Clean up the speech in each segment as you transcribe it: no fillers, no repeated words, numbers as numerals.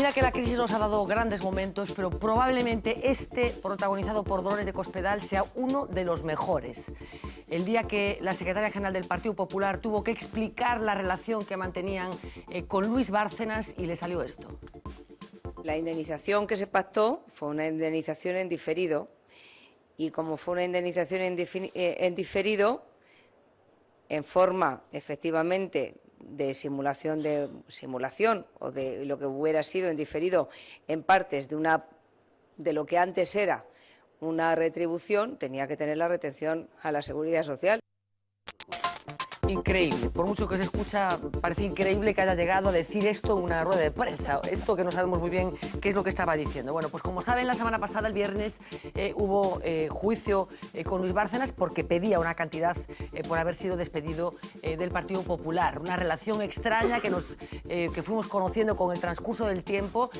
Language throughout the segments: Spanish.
Mira que la crisis nos ha dado grandes momentos, pero probablemente este, protagonizado por Dolores de Cospedal, sea uno de los mejores. El día que la secretaria general del Partido Popular tuvo que explicar la relación que mantenían con Luis Bárcenas y le salió esto. La indemnización que se pactó fue una indemnización en diferido y como fue una indemnización en diferido, en forma efectivamente de simulación o de lo que hubiera sido en diferido en partes de lo que antes era una retribución, tenía que tener la retención a la Seguridad Social. Increíble, por mucho que se escucha, parece increíble que haya llegado a decir esto en una rueda de prensa, esto que no sabemos muy bien qué es lo que estaba diciendo. Bueno, pues como saben, la semana pasada, el viernes, hubo juicio con Luis Bárcenas porque pedía una cantidad por haber sido despedido del Partido Popular. Una relación extraña que fuimos conociendo con el transcurso del tiempo.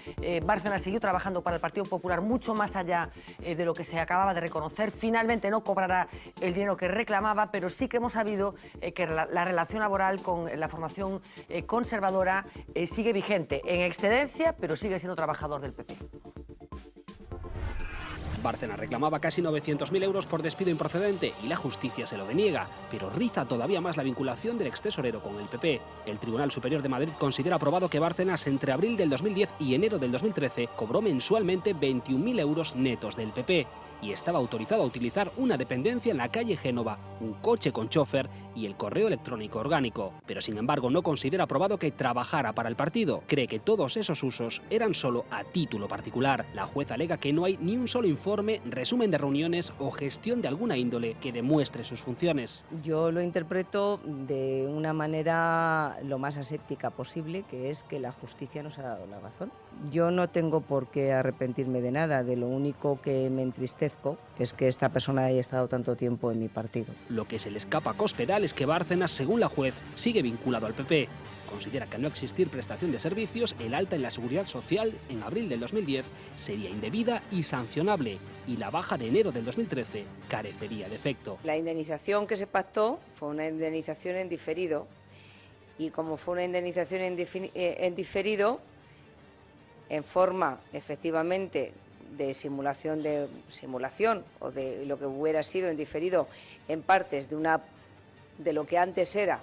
Bárcenas siguió trabajando para el Partido Popular mucho más allá de lo que se acababa de reconocer. Finalmente no cobrará el dinero que reclamaba, pero sí que hemos sabido que la relación laboral con la formación conservadora sigue vigente, en excedencia, pero sigue siendo trabajador del PP. Bárcenas reclamaba casi 900.000 euros por despido improcedente y la justicia se lo deniega, pero riza todavía más la vinculación del extesorero con el PP. El Tribunal Superior de Madrid considera aprobado que Bárcenas entre abril del 2010 y enero del 2013 cobró mensualmente 21.000 euros netos del PP y estaba autorizado a utilizar una dependencia en la calle Génova, un coche con chofer y el correo electrónico orgánico. Pero sin embargo no considera aprobado que trabajara para el partido. Cree que todos esos usos eran solo a título particular. La jueza alega que no hay ni un solo informe, resumen de reuniones o gestión de alguna índole que demuestre sus funciones. Yo lo interpreto de una manera lo más aséptica posible, que es que la justicia nos ha dado la razón. Yo no tengo por qué arrepentirme de nada, de lo único que me entristezco es que esta persona haya estado tanto tiempo en mi partido. Lo que se le escapa a Cospedal es que Bárcenas, según la juez, sigue vinculado al PP. Considera que al no existir prestación de servicios, el alta en la Seguridad Social en abril del 2010 sería indebida y sancionable, y la baja de enero del 2013 carecería de efecto. La indemnización que se pactó fue una indemnización en diferido y como fue una indemnización en diferido, en forma efectivamente de simulación o de lo que hubiera sido en diferido en partes de lo que antes era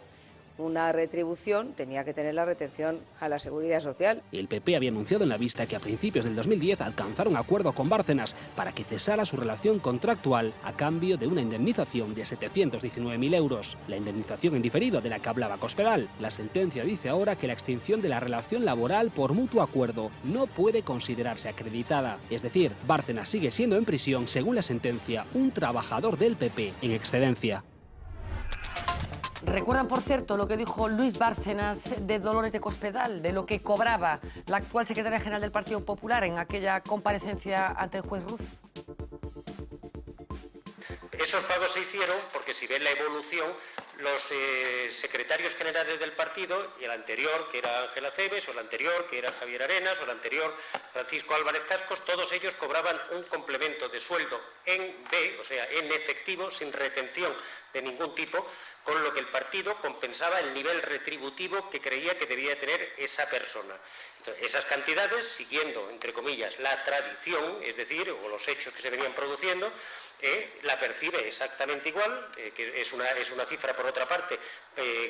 una retribución, tenía que tener la retención a la Seguridad Social. El PP había anunciado en la vista que a principios del 2010 alcanzaron acuerdo con Bárcenas para que cesara su relación contractual a cambio de una indemnización de 719.000 euros. La indemnización en diferido de la que hablaba Cospedal. La sentencia dice ahora que la extinción de la relación laboral por mutuo acuerdo no puede considerarse acreditada. Es decir, Bárcenas sigue siendo en prisión, según la sentencia, un trabajador del PP en excedencia. ¿Recuerdan, por cierto, lo que dijo Luis Bárcenas de Dolores de Cospedal, de lo que cobraba la actual secretaria general del Partido Popular en aquella comparecencia ante el juez Ruz? Esos pagos se hicieron porque, si ven la evolución, los secretarios generales del partido, y el anterior, que era Ángel Acebes, o el anterior, que era Javier Arenas, o el anterior, Francisco Álvarez Cascos, todos ellos cobraban un complemento de sueldo en B, o sea, en efectivo, sin retención de ningún tipo, con lo que el partido compensaba el nivel retributivo que creía que debía tener esa persona. Entonces, esas cantidades, siguiendo, entre comillas, la tradición, es decir, o los hechos que se venían produciendo, la percibe exactamente igual, que es una cifra, por otra parte,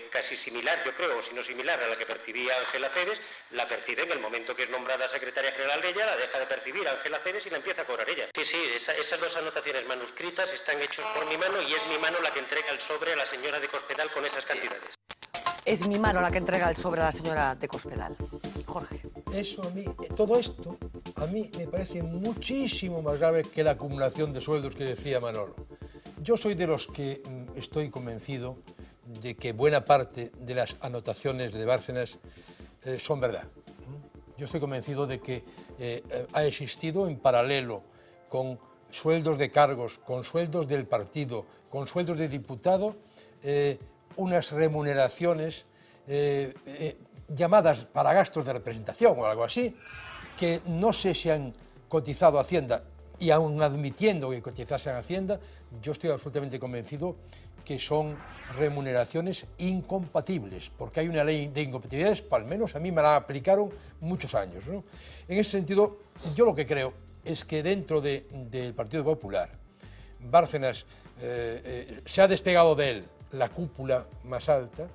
casi similar, yo creo, o si no similar a la que percibía Ángel Acebes, la percibe en el momento que es nombrada secretaria general de ella, la deja de percibir Ángel Acebes y la empieza a cobrar ella. Sí, esas dos anotaciones manuscritas están hechas por mi mano y es mi mano la que entrega el sobre a la señora de Cospedal con esas cantidades. Es mi mano la que entrega el sobre a la señora de Cospedal. Jorge. Eso a mí, todo esto, a mí me parece muchísimo más grave que la acumulación de sueldos que decía Manolo. Yo soy de los que estoy convencido de que buena parte de las anotaciones de Bárcenas son verdad. Yo estoy convencido de que ha existido en paralelo con sueldos de cargos, con sueldos del partido, con sueldos de diputado, unas remuneraciones llamadas para gastos de representación o algo así, que no sé si han cotizado a Hacienda, y aún admitiendo que cotizasen a Hacienda, yo estoy absolutamente convencido que son remuneraciones incompatibles, porque hay una ley de incompatibilidades, al menos a mí me la aplicaron muchos años, ¿no? En ese sentido, yo lo que creo es que dentro del Partido Popular, Bárcenas se ha despegado de él la cúpula más alta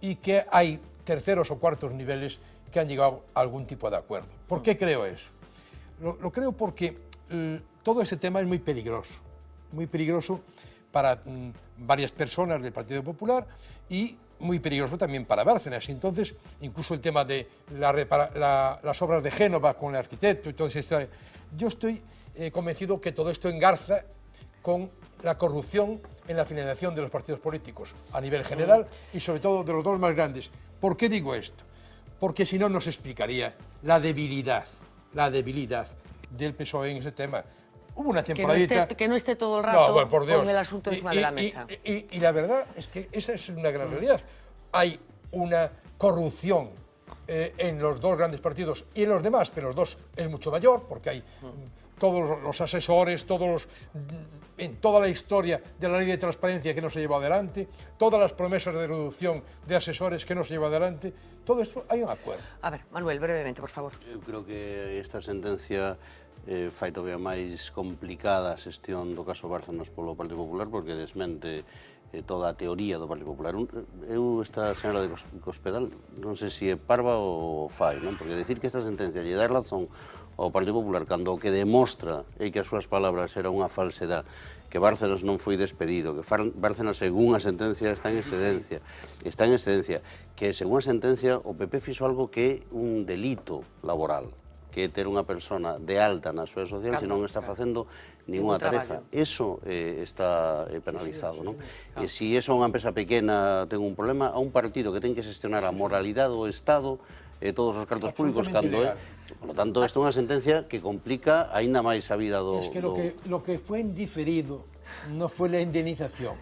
y que hay terceros o cuartos niveles que han llegado a algún tipo de acuerdo. ¿Por qué creo eso? Lo creo porque todo este tema es muy peligroso para varias personas del Partido Popular y muy peligroso también para Bárcenas. Entonces, incluso el tema de las obras de Génova con el arquitecto y todo eso. Yo estoy convencido que todo esto engarza con la corrupción en la financiación de los partidos políticos a nivel general y sobre todo de los dos más grandes. ¿Por qué digo esto? Porque si no nos explicaría la debilidad del PSOE en ese tema. Hubo una temporadita... Que no esté todo el rato bueno, por Dios. con el asunto encima de la mesa. Y la verdad es que esa es una gran realidad. Hay una corrupción en los dos grandes partidos y en los demás, pero los dos es mucho mayor, porque hay todos los asesores, en toda la historia de la ley de transparencia que no se llevó adelante, todas las promesas de reducción de asesores que no se llevó adelante, todo esto hay un acuerdo. A ver, Manuel, brevemente, por favor. Eu creo que esta sentencia fai todavía máis complicada a xestión do caso Bárcenas polo Partido Popular porque desmente toda a teoría do Partido Popular. Eu, esta señora de Cospedal, non sei se é parva ou fai, non? Porque decir que esta sentencia lle dá razón ao Partido Popular cando o que demostra é que as súas palabras era unha falsedade, que Bárcenas non foi despedido, que Bárcenas, según a sentencia, está en excedencia, que, según a sentencia, o PP fixo algo que é un delito laboral, que é ter unha persona de alta na súa social se non está facendo ninguna tarefa. Eso está penalizado, non? E se iso unha empresa pequena ten un problema, a un partido que ten que xestionar a moralidade do Estado e todos os cartos públicos cando é. Por lo tanto, esta é unha sentencia que complica aínda máis a vida do... Es que lo que fue indiferido no fue la indemnización,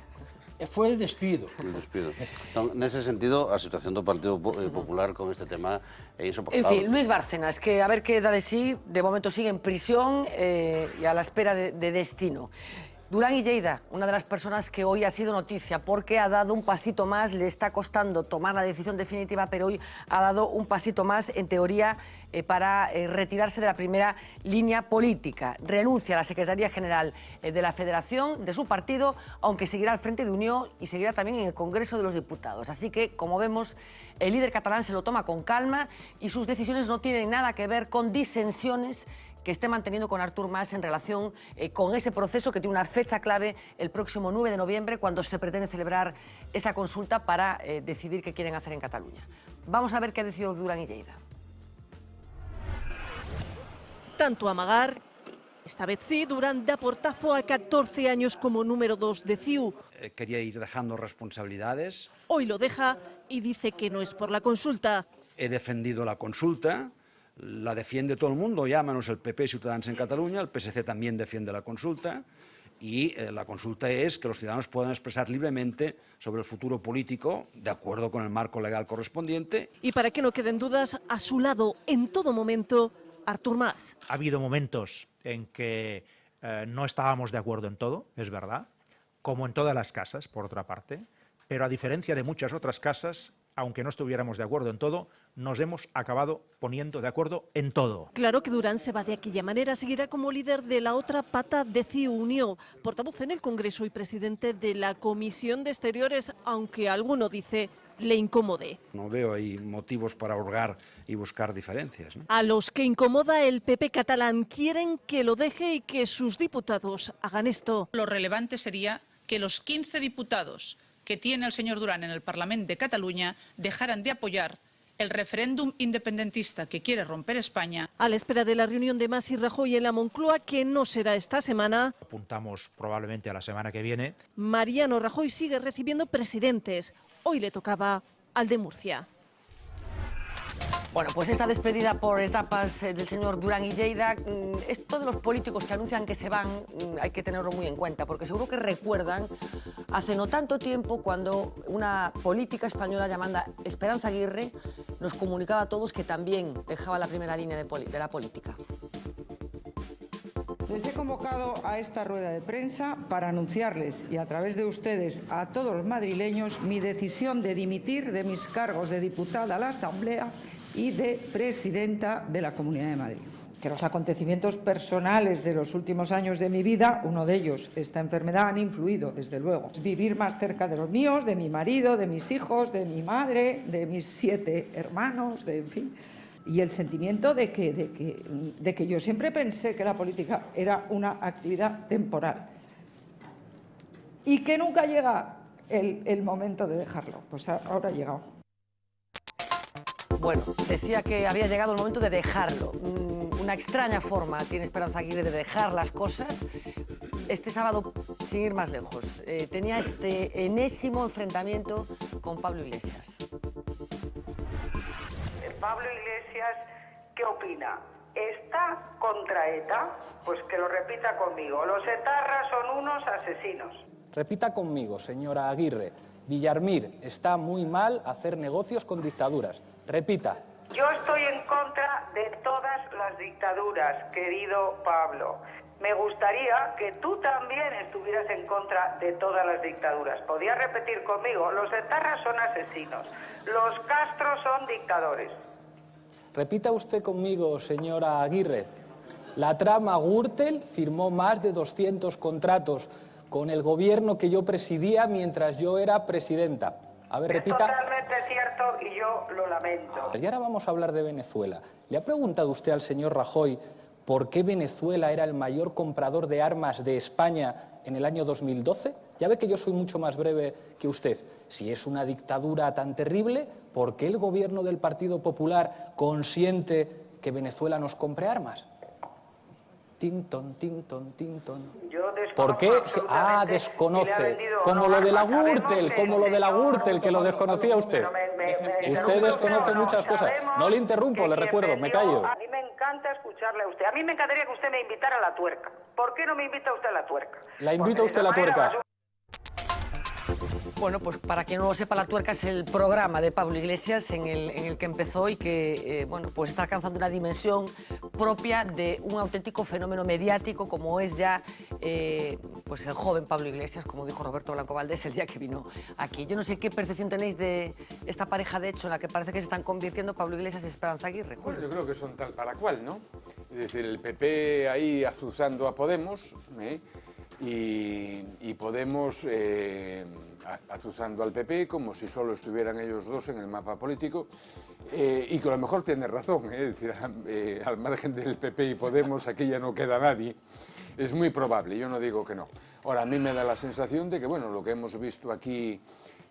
fue el despido. El despido. Entón, nese sentido, a situación do Partido Popular con este tema é insoportable. En fin, Luis Bárcenas, que a ver qué da de sí, de momento sigue en prisión y a la espera de destino. Durán y Lleida, una de las personas que hoy ha sido noticia porque ha dado un pasito más, le está costando tomar la decisión definitiva, pero hoy ha dado un pasito más, en teoría, para retirarse de la primera línea política. Renuncia a la Secretaría General de la Federación, de su partido, aunque seguirá al frente de Unión y seguirá también en el Congreso de los Diputados. Así que, como vemos, el líder catalán se lo toma con calma y sus decisiones no tienen nada que ver con disensiones que esté manteniendo con Artur Mas en relación con ese proceso que tiene una fecha clave el próximo 9 de noviembre, cuando se pretende celebrar esa consulta para decidir qué quieren hacer en Cataluña. Vamos a ver qué ha decidido Durán y Lleida. Tanto amagar, esta vez sí, Durán da portazo a 14 años como número 2 de CiU. Quería ir dejando responsabilidades. Hoy lo deja y dice que no es por la consulta. He defendido la consulta. La defiende todo el mundo, llámanos el PP Ciudadanos en Cataluña, el PSC también defiende la consulta y la consulta es que los ciudadanos puedan expresar libremente sobre el futuro político de acuerdo con el marco legal correspondiente. Y para que no queden dudas, a su lado en todo momento, Artur Mas. Ha habido momentos en que no estábamos de acuerdo en todo, es verdad, como en todas las casas, por otra parte, pero a diferencia de muchas otras casas, aunque no estuviéramos de acuerdo en todo, nos hemos acabado poniendo de acuerdo en todo. Claro que Durán se va de aquella manera, seguirá como líder de la otra pata de CiU Unió, portavoz en el Congreso y presidente de la Comisión de Exteriores, aunque alguno dice le incomode. No veo ahí motivos para hurgar y buscar diferencias, ¿no? A los que incomoda el PP catalán quieren que lo deje y que sus diputados hagan esto. Lo relevante sería que los 15 diputados que tiene el señor Durán en el Parlamento de Cataluña dejaran de apoyar el referéndum independentista que quiere romper España. A la espera de la reunión de Mas y Rajoy en la Moncloa, que no será esta semana, apuntamos probablemente a la semana que viene, Mariano Rajoy sigue recibiendo presidentes. Hoy le tocaba al de Murcia. Bueno, pues esta despedida por etapas del señor Durán y Lleida, esto de los políticos que anuncian que se van, hay que tenerlo muy en cuenta, porque seguro que recuerdan hace no tanto tiempo cuando una política española llamada Esperanza Aguirre nos comunicaba a todos que también dejaba la primera línea de la política. Les he convocado a esta rueda de prensa para anunciarles, y a través de ustedes a todos los madrileños, mi decisión de dimitir de mis cargos de diputada a la Asamblea y de presidenta de la Comunidad de Madrid. Que los acontecimientos personales de los últimos años de mi vida, uno de ellos, esta enfermedad, han influido, desde luego. Vivir más cerca de los míos, de mi marido, de mis hijos, de mi madre, de mis 7 hermanos, en fin. Y el sentimiento de que yo siempre pensé que la política era una actividad temporal y que nunca llega el momento de dejarlo. Pues ahora ha llegado. Bueno, decía que había llegado el momento de dejarlo. Una extraña forma tiene Esperanza Aguirre de dejar las cosas. Este sábado, sin ir más lejos, tenía este enésimo enfrentamiento con Pablo Iglesias. Pablo Iglesias, ¿qué opina? ¿Está contra ETA? Pues que lo repita conmigo. Los etarras son unos asesinos. Repita conmigo, señora Aguirre. Villarmir, está muy mal hacer negocios con dictaduras. Repita. Yo estoy en contra de todas las dictaduras, querido Pablo. Me gustaría que tú también estuvieras en contra de todas las dictaduras. ¿Podía repetir conmigo? Los etarras son asesinos. Los Castros son dictadores. Repita usted conmigo, señora Aguirre. La trama Gürtel firmó más de 200 contratos con el gobierno que yo presidía mientras yo era presidenta. A ver, repita. Es totalmente cierto y yo lo lamento. Y ahora vamos a hablar de Venezuela. ¿Le ha preguntado usted al señor Rajoy por qué Venezuela era el mayor comprador de armas de España en el año 2012? Ya ve que yo soy mucho más breve que usted. Si es una dictadura tan terrible, ¿por qué el gobierno del Partido Popular consiente que Venezuela nos compre armas? Tinton, tinton, tinton. ¿Por qué? Desconoce. Como lo de la Gürtel, que lo desconocía usted. Usted desconoce muchas cosas. No le interrumpo, le recuerdo, me callo. A mí me encanta escucharle a usted. A mí me encantaría que usted me invitara a la tuerca. ¿Por qué no me invita usted a la tuerca? La invito a usted a la tuerca. Bueno, pues para quien no lo sepa, La Tuerca es el programa de Pablo Iglesias en el que empezó y que bueno, pues está alcanzando una dimensión propia de un auténtico fenómeno mediático como es ya pues el joven Pablo Iglesias, como dijo Roberto Blanco Valdés el día que vino aquí. Yo no sé qué percepción tenéis de esta pareja de hecho en la que parece que se están convirtiendo Pablo Iglesias y Esperanza Aguirre. Bueno, yo creo que son tal para cual, ¿no? Es decir, el PP ahí azuzando a Podemos y Podemos azuzando al PP como si solo estuvieran ellos dos en el mapa político y que a lo mejor tiene razón, es decir, al margen del PP y Podemos aquí ya no queda nadie, es muy probable, yo no digo que no. Ahora, a mí me da la sensación de que, bueno, lo que hemos visto aquí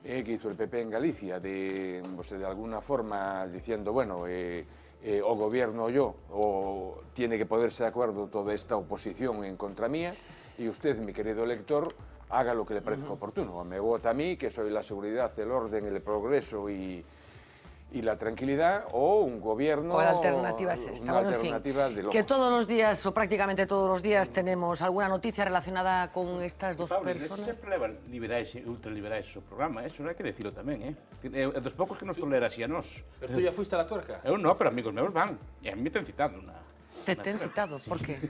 que hizo el PP en Galicia, de alguna forma diciendo, bueno, o gobierno yo, o tiene que ponerse de acuerdo toda esta oposición en contra mía, y usted, mi querido elector, haga lo que le parezca oportuno. Me vota a mí, que soy la seguridad, el orden, el progreso y la tranquilidad, o un gobierno... O la alternativa es esta. Una alternativa de que todos los días, o prácticamente todos los días, tenemos alguna noticia relacionada con estas dos personas. Sempre leva liberais e ultraliberais o programa, eso non hai que decirlo tamén, É dos poucos que nos tolera así a nós. Pero tú ya fuiste a La Tuerca? Eu non, pero amigos meus van, e a mí te han citado. Te han citado, por qué?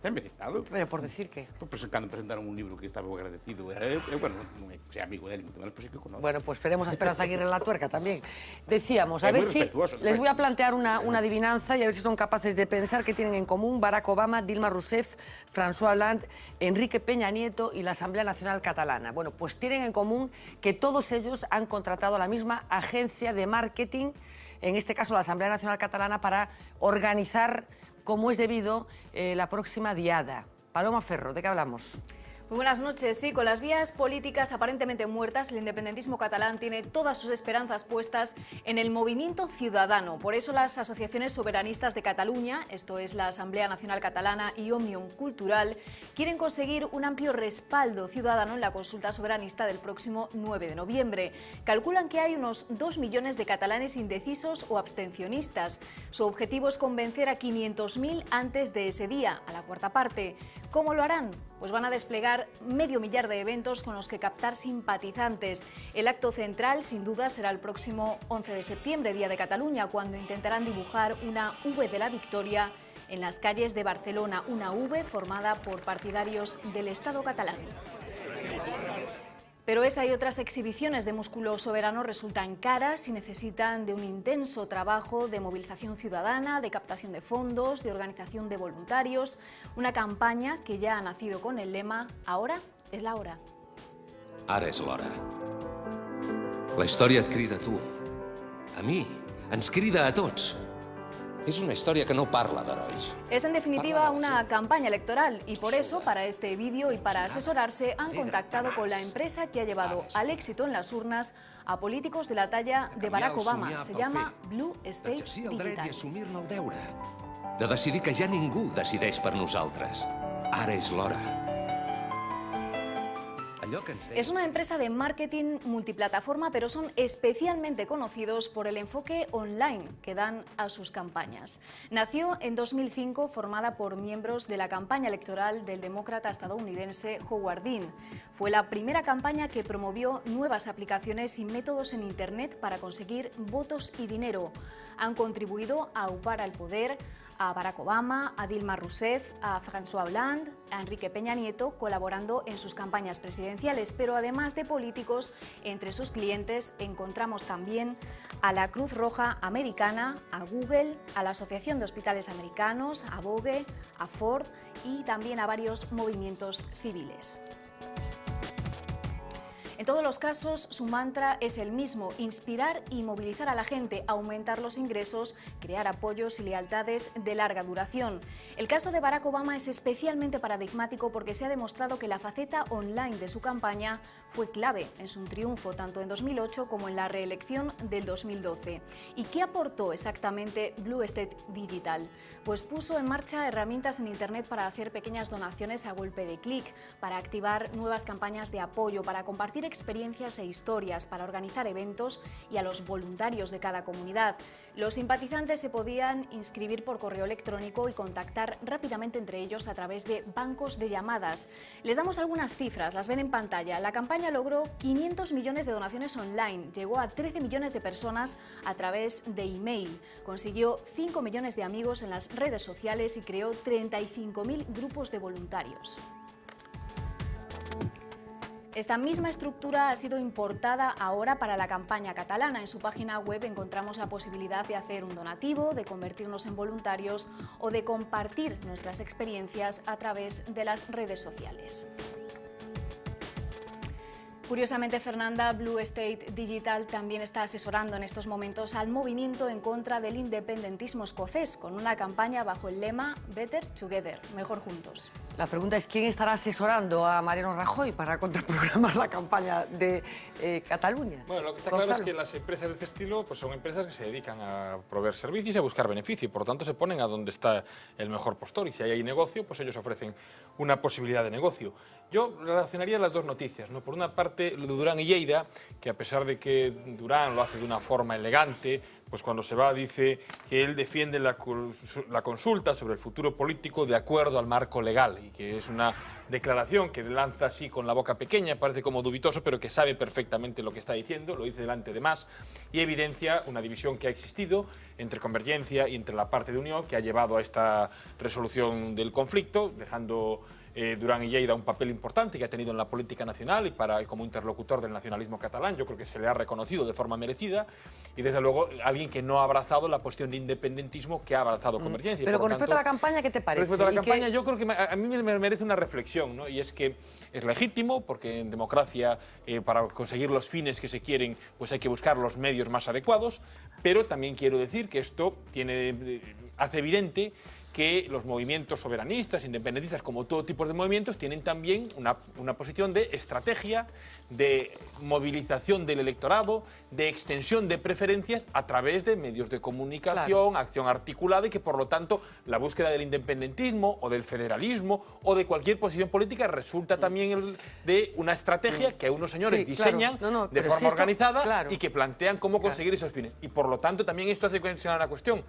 Ten citado. Pero por decir que? Pues cando presentaron un libro que estaba agradecido. Bueno, non é que sea amigo dele, pero sí que conozco. Bueno, pues esperemos a Esperanza Aguirre en La Tuerca también. Decíamos, a ver si les voy a plantear una adivinanza y a ver si son capaces de pensar qué tienen en común Barack Obama, Dilma Rousseff, François Hollande, Enrique Peña Nieto y la Asamblea Nacional Catalana. Bueno, pues tienen en común que todos ellos han contratado a la misma agencia de marketing, en este caso la Asamblea Nacional Catalana, para organizar como es debido la próxima diada. Paloma Ferro, ¿de qué hablamos? Muy buenas noches. Sí, con las vías políticas aparentemente muertas, el independentismo catalán tiene todas sus esperanzas puestas en el movimiento ciudadano. Por eso las asociaciones soberanistas de Cataluña, esto es la Asamblea Nacional Catalana y Òmnium Cultural, quieren conseguir un amplio respaldo ciudadano en la consulta soberanista del próximo 9 de noviembre. Calculan que hay unos 2 millones de catalanes indecisos o abstencionistas. Su objetivo es convencer a 500.000 antes de ese día, a la cuarta parte. ¿Cómo lo harán? Pues van a desplegar medio millar de eventos con los que captar simpatizantes. El acto central, sin duda, será el próximo 11 de septiembre, Día de Cataluña, cuando intentarán dibujar una V de la victoria en las calles de Barcelona, una V formada por partidarios del Estado catalán. Pero esa y otras exhibiciones de músculo soberano resultan caras y necesitan de un intenso trabajo de movilización ciudadana, de captación de fondos, de organización de voluntarios, una campaña que ya ha nacido con el lema «Ahora es la hora». Ara és l'hora. La història et crida a tu, a mi, ens crida a tots. Es una historia que no parla d'herois. Es en definitiva una campaña electoral y por eso para este vídeo y para asesorarse han contactado con la empresa que ha llevado al éxito en las urnas a políticos de la talla de Barack Obama. Se llama Blue State Exercir el dret i Digital. assumir-ne el deure. De decidir que ja ningú decideix per nosaltres. Ara és l'hora. Es una empresa de marketing multiplataforma, pero son especialmente conocidos por el enfoque online que dan a sus campañas. Nació en 2005 formada por miembros de la campaña electoral del demócrata estadounidense Howard Dean. Fue la primera campaña que promovió nuevas aplicaciones y métodos en Internet para conseguir votos y dinero. Han contribuido a aupar al poder a Barack Obama, a Dilma Rousseff, a François Hollande, a Enrique Peña Nieto, colaborando en sus campañas presidenciales. Pero además de políticos, entre sus clientes encontramos también a la Cruz Roja Americana, a Google, a la Asociación de Hospitales Americanos, a Vogue, a Ford y también a varios movimientos civiles. En todos los casos, su mantra es el mismo: inspirar y movilizar a la gente, aumentar los ingresos, crear apoyos y lealtades de larga duración. El caso de Barack Obama es especialmente paradigmático porque se ha demostrado que la faceta online de su campaña fue clave en su triunfo tanto en 2008 como en la reelección del 2012. ¿Y qué aportó exactamente Blue State Digital? Pues puso en marcha herramientas en Internet para hacer pequeñas donaciones a golpe de clic, para activar nuevas campañas de apoyo, para compartir experiencias e historias, para organizar eventos y a los voluntarios de cada comunidad. Los simpatizantes se podían inscribir por correo electrónico y contactar rápidamente entre ellos a través de bancos de llamadas. Les damos algunas cifras, las ven en pantalla. La campaña logró 500 millones de donaciones online, llegó a 13 millones de personas a través de email, consiguió 5 millones de amigos en las redes sociales y creó 35.000 grupos de voluntarios. Esta misma estructura ha sido importada ahora para la campaña catalana. En su página web encontramos la posibilidad de hacer un donativo, de convertirnos en voluntarios o de compartir nuestras experiencias a través de las redes sociales. Curiosamente, Fernanda, Blue State Digital también está asesorando en estos momentos al movimiento en contra del independentismo escocés, con una campaña bajo el lema Better Together, mejor juntos. La pregunta es quién estará asesorando a Mariano Rajoy para contraprogramar la campaña de Cataluña. Bueno, lo que está claro es que las empresas de este estilo pues son empresas que se dedican a proveer servicios y a buscar beneficio, y por lo tanto se ponen a donde está el mejor postor, y si ahí hay negocio, pues ellos ofrecen una posibilidad de negocio. Yo relacionaría las dos noticias, ¿no? Por una parte, lo de Durán y Lleida, que a pesar de que Durán lo hace de una forma elegante, pues cuando se va dice que él defiende la consulta sobre el futuro político de acuerdo al marco legal, y que es una declaración que lanza así con la boca pequeña, parece como dubitoso, pero que sabe perfectamente lo que está diciendo, lo dice delante de más, y evidencia una división que ha existido entre Convergencia y entre la parte de Unión, que ha llevado a esta resolución del conflicto, dejando Durán y Lleida un papel importante que ha tenido en la política nacional y como interlocutor del nacionalismo catalán. Yo creo que se le ha reconocido de forma merecida, y desde luego alguien que no ha abrazado la cuestión de independentismo que ha abrazado Convergencia. Pero con respecto a la campaña, ¿qué te parece? Respecto a la campaña, yo creo que a mí me merece una reflexión, ¿no? Y es que es legítimo, porque en democracia para conseguir los fines que se quieren pues hay que buscar los medios más adecuados, pero también quiero decir que esto hace evidente que los movimientos soberanistas, independentistas, como todo tipo de movimientos, tienen también una posición de estrategia, de movilización del electorado, de extensión de preferencias a través de medios de comunicación, claro, acción articulada, y que por lo tanto la búsqueda del independentismo o del federalismo o de cualquier posición política resulta también de una estrategia que unos señores diseñan de forma organizada y que plantean cómo conseguir esos fines. Y por lo tanto también esto hace cuestionar una cuestión: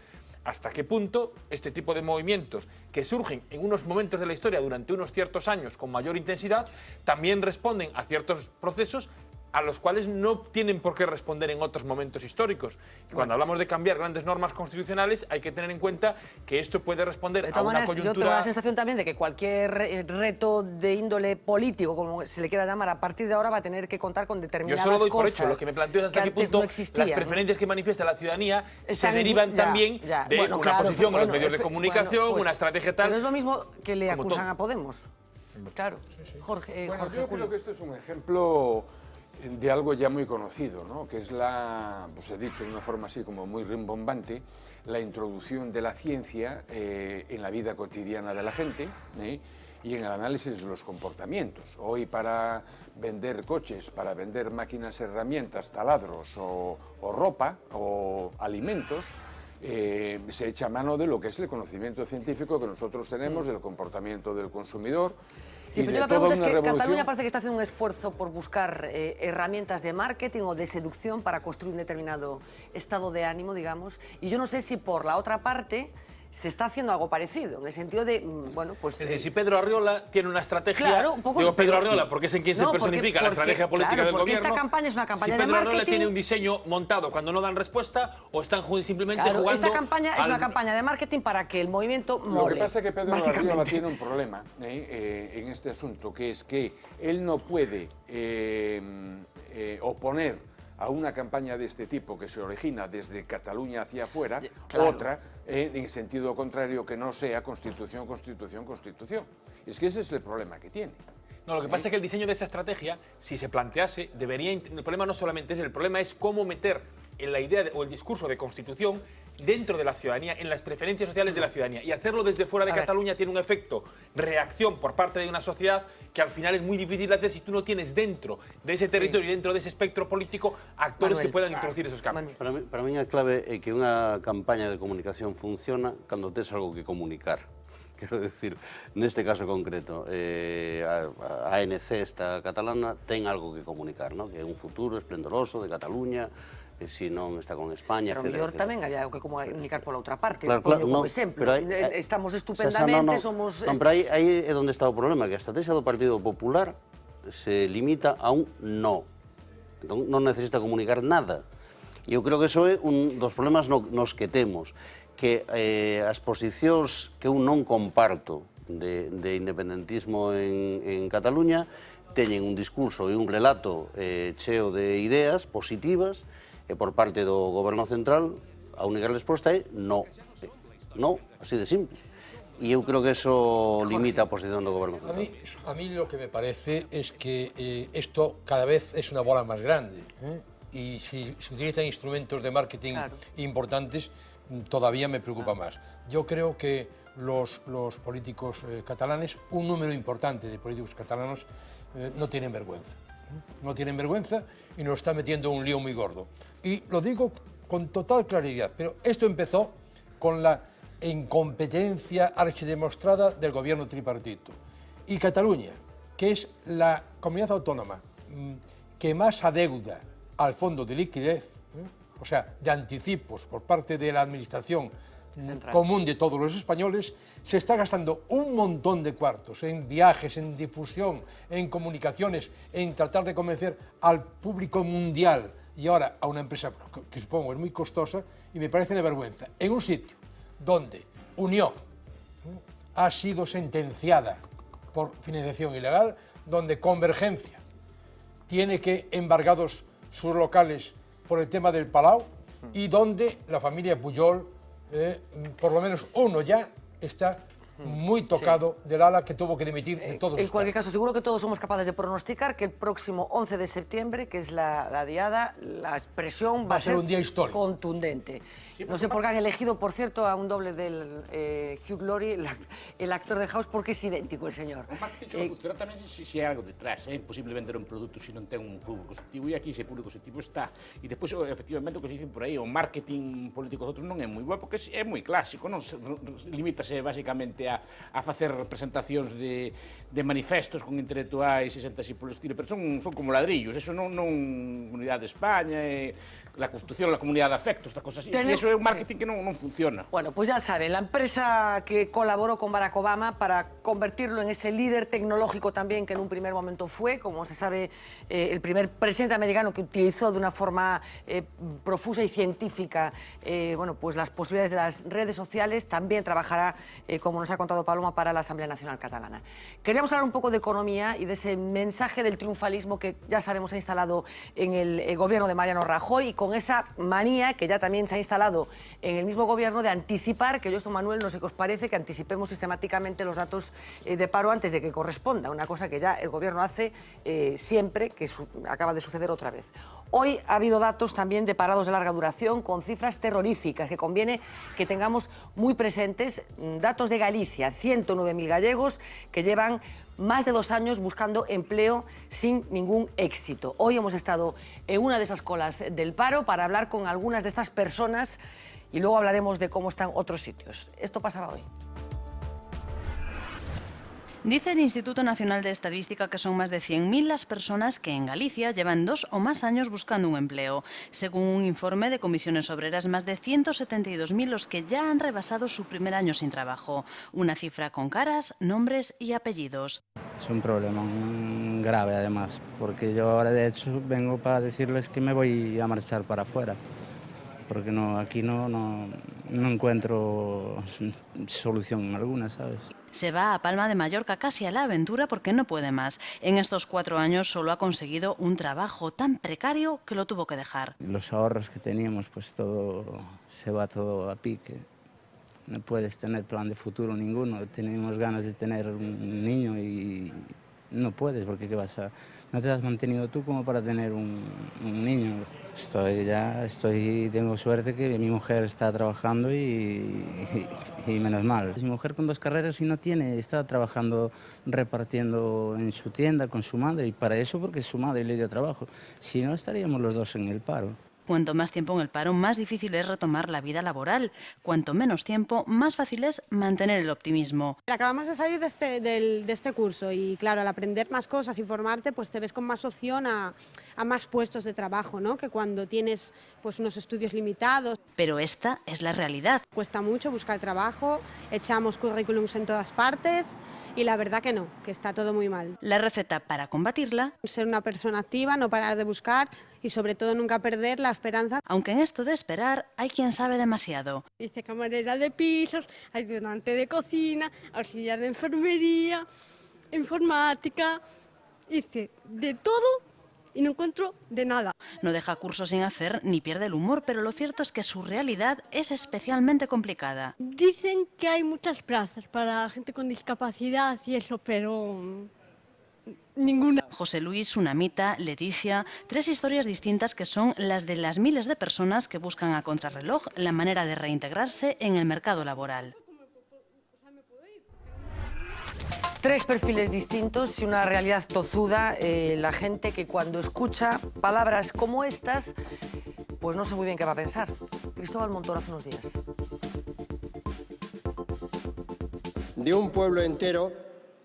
¿hasta qué punto este tipo de movimientos que surgen en unos momentos de la historia durante unos ciertos años con mayor intensidad también responden a ciertos procesos a los cuales no tienen por qué responder en otros momentos históricos. Y cuando hablamos de cambiar grandes normas constitucionales, hay que tener en cuenta que esto puede responder a una coyuntura... Yo tengo la sensación también de que cualquier reto de índole político, como se le quiera llamar, a partir de ahora va a tener que contar con determinadas cosas. Yo solo doy por hecho, lo que me planteo es hasta qué punto las preferencias que manifiesta la ciudadanía se derivan también de una posición en los medios de comunicación, una estrategia tal... Pero es lo mismo que le acusan a Podemos. Claro. Jorge yo creo que esto es un ejemplo de algo ya muy conocido, ¿no? Que es pues he dicho de una forma así como muy rimbombante, la introducción de la ciencia en la vida cotidiana de la gente y en el análisis de los comportamientos. Hoy para vender coches, para vender máquinas, herramientas, taladros o ropa o alimentos, se echa mano de lo que es el conocimiento científico que nosotros tenemos del comportamiento del consumidor. Sí, pero la pregunta es que Cataluña parece que está haciendo un esfuerzo por buscar herramientas de marketing o de seducción para construir un determinado estado de ánimo, digamos, y yo no sé si por la otra parte se está haciendo algo parecido, en el sentido de, bueno, pues... Es decir, si Pedro Arriola tiene una estrategia... Claro, un poco... Digo Pedro Arriola porque es en quien se personifica la estrategia política del gobierno. Esta campaña es una campaña de marketing... Si Pedro Arriola tiene un diseño montado cuando no dan respuesta o están simplemente jugando... Esta campaña es una campaña de marketing para que el movimiento mole. Lo que pasa es que Pedro Arriola tiene un problema en este asunto, que es que él no puede oponer a una campaña de este tipo que se origina desde Cataluña hacia afuera, otra en sentido contrario que no sea Constitución, Constitución, Constitución. Y es que ese es el problema que tiene. No, lo que pasa es que el diseño de esa estrategia, si se plantease, debería... El problema no solamente es el problema es cómo meter en la idea o el discurso de Constitución dentro de la ciudadanía, en las preferencias sociales de la ciudadanía. Y hacerlo desde fuera de Cataluña tiene un efecto reacción por parte de una sociedad que al final es muy difícil de hacer si tú no tienes dentro de ese territorio y dentro de ese espectro político actores que puedan introducir esos cambios. Para mí a clave é que unha campaña de comunicación funciona cando tes algo que comunicar. Quero decir, neste caso concreto, a ANC, esta catalana, ten algo que comunicar, ¿no? Que é un futuro esplendoroso de Cataluña, si non está con España, pero etcétera. Pero tamén había algo que comunicar pola outra parte, claro, como exemplo. Estamos estupendamente, somos... Non, pero aí é onde está o problema, que a estrategia do Partido Popular se limita a un no. Entón, non necesita comunicar nada. E eu creo que iso é un dos problemas nos que temos, que as posicións que eu non comparto de independentismo en Cataluña teñen un discurso e un relato cheo de ideas positivas e por parte do goberno central a única resposta é no. No, así de simple. Y yo creo que eso limita la posición del gobierno central. A mí lo que me parece es que esto cada vez es una bola más grande. Y si se utilizan instrumentos de marketing importantes, todavía me preocupa más. Yo creo que los políticos catalanes, un número importante de políticos catalanos, no tienen vergüenza. No tienen vergüenza y nos está metiendo un lío muy gordo. Y lo digo con total claridad, pero esto empezó con la incompetencia archidemostrada del gobierno tripartito. Y Cataluña, que es la comunidad autónoma que más adeuda al fondo de liquidez, o sea, de anticipos por parte de la administración común de todos los españoles, se está gastando un montón de cuartos en viajes, en difusión, en comunicaciones, en tratar de convencer al público mundial y ahora a una empresa que supongo es muy costosa, y me parece de vergüenza, en un sitio donde Unión ha sido sentenciada por financiación ilegal, donde Convergencia tiene que embargados sus locales por el tema del Palau y donde la familia Pujol, por lo menos uno ya, está muy tocado del ala que tuvo que dimitir de todos. En cualquier caso, seguro que todos somos capaces de pronosticar que el próximo 11 de septiembre, que es la diada, la expresión va a ser un día histórico, contundente. Sí, no sé por qué han elegido, por cierto, a un doble del Hugh Laurie, el actor de House, porque es idéntico el señor. O marketing só funciona tamén se hai algo detrás, é imposible vender un produto se non ten un público objetivo, e aquí ese público objetivo está. E despois, efectivamente, o que se dicen por aí, o marketing político de outros non é moi bo, porque é moi clásico, non limítase basicamente a facer representacións de manifestos con intelectuais e xente así polo estilo, pero son como ladrillos, eso non Unidade de España, la construcción de la comunidad de afecto, esta cosa así. Y eso é un marketing que non funciona. Bueno, pues ya saben, la empresa que colaboró con Barack Obama para convertirlo en ese líder tecnológico también que en un primer momento fue, como se sabe, el primer presidente americano que utilizó de una forma profusa y científica bueno, pues las posibilidades de las redes sociales, también trabajará, como nos ha contado Paloma, para la Asamblea Nacional Catalana. Queríamos hablar un poco de economía y de ese mensaje del triunfalismo que ya sabemos se ha instalado en el gobierno de Mariano Rajoy, y con esa manía que ya también se ha instalado en el mismo gobierno de anticipar, que yo esto, Manuel, no sé qué os parece, que anticipemos sistemáticamente los datos de paro antes de que corresponda, una cosa que ya el gobierno hace siempre, que acaba de suceder otra vez. Hoy ha habido datos también de parados de larga duración con cifras terroríficas que conviene que tengamos muy presentes. Datos de Galicia, 109.000 gallegos que llevan más de 2 años buscando empleo sin ningún éxito. Hoy hemos estado en una de esas colas del paro para hablar con algunas de estas personas y luego hablaremos de cómo están otros sitios. Esto pasaba hoy. Dice el Instituto Nacional de Estadística que son más de 100.000 las personas que en Galicia llevan 2 o más años buscando un empleo. Según un informe de Comisiones Obreras, más de 172.000 los que ya han rebasado su primer año sin trabajo. Una cifra con caras, nombres y apellidos. Es un problema grave además, porque yo ahora de hecho vengo para decirles que me voy a marchar para afuera, porque aquí no encuentro solución alguna, ¿sabes? Se va a Palma de Mallorca, casi a la aventura, porque no puede más. En estos 4 años solo ha conseguido un trabajo tan precario que lo tuvo que dejar. Los ahorros que teníamos, pues se va todo a pique. No puedes tener plan de futuro ninguno. Tenemos ganas de tener un niño y no puedes, porque no te has mantenido tú como para tener un niño. Tengo suerte que mi mujer está trabajando y menos mal. Mi mujer con 2 carreras y está trabajando repartiendo en su tienda con su madre, y para eso porque su madre le dio trabajo. Si no, estaríamos los 2 en el paro. Cuanto más tiempo en el paro, más difícil es retomar la vida laboral. Cuanto menos tiempo, más fácil es mantener el optimismo. Acabamos de salir de este curso y, claro, al aprender más cosas y formarte, pues te ves con más opción a más puestos de trabajo, ¿no? Que cuando tienes pues unos estudios limitados. Pero esta es la realidad. Cuesta mucho buscar trabajo, echamos currículums en todas partes y la verdad que no, que está todo muy mal. La receta para combatirla: ser una persona activa, no parar de buscar y sobre todo nunca perder la esperanza. Aunque en esto de esperar hay quien sabe demasiado. Hice camarera de pisos, ayudante de cocina, auxiliar de enfermería, informática, hice de todo y no encuentro de nada. No deja curso sin hacer ni pierde el humor, pero lo cierto es que su realidad es especialmente complicada. Dicen que hay muchas plazas para gente con discapacidad y eso, pero ninguna. José Luis, Sunamita, Leticia, 3 historias distintas que son las de las miles de personas que buscan a contrarreloj la manera de reintegrarse en el mercado laboral. 3 perfiles distintos y una realidad tozuda. La gente que cuando escucha palabras como estas, pues no sé muy bien qué va a pensar. Cristóbal Montoro hace unos días. De un pueblo entero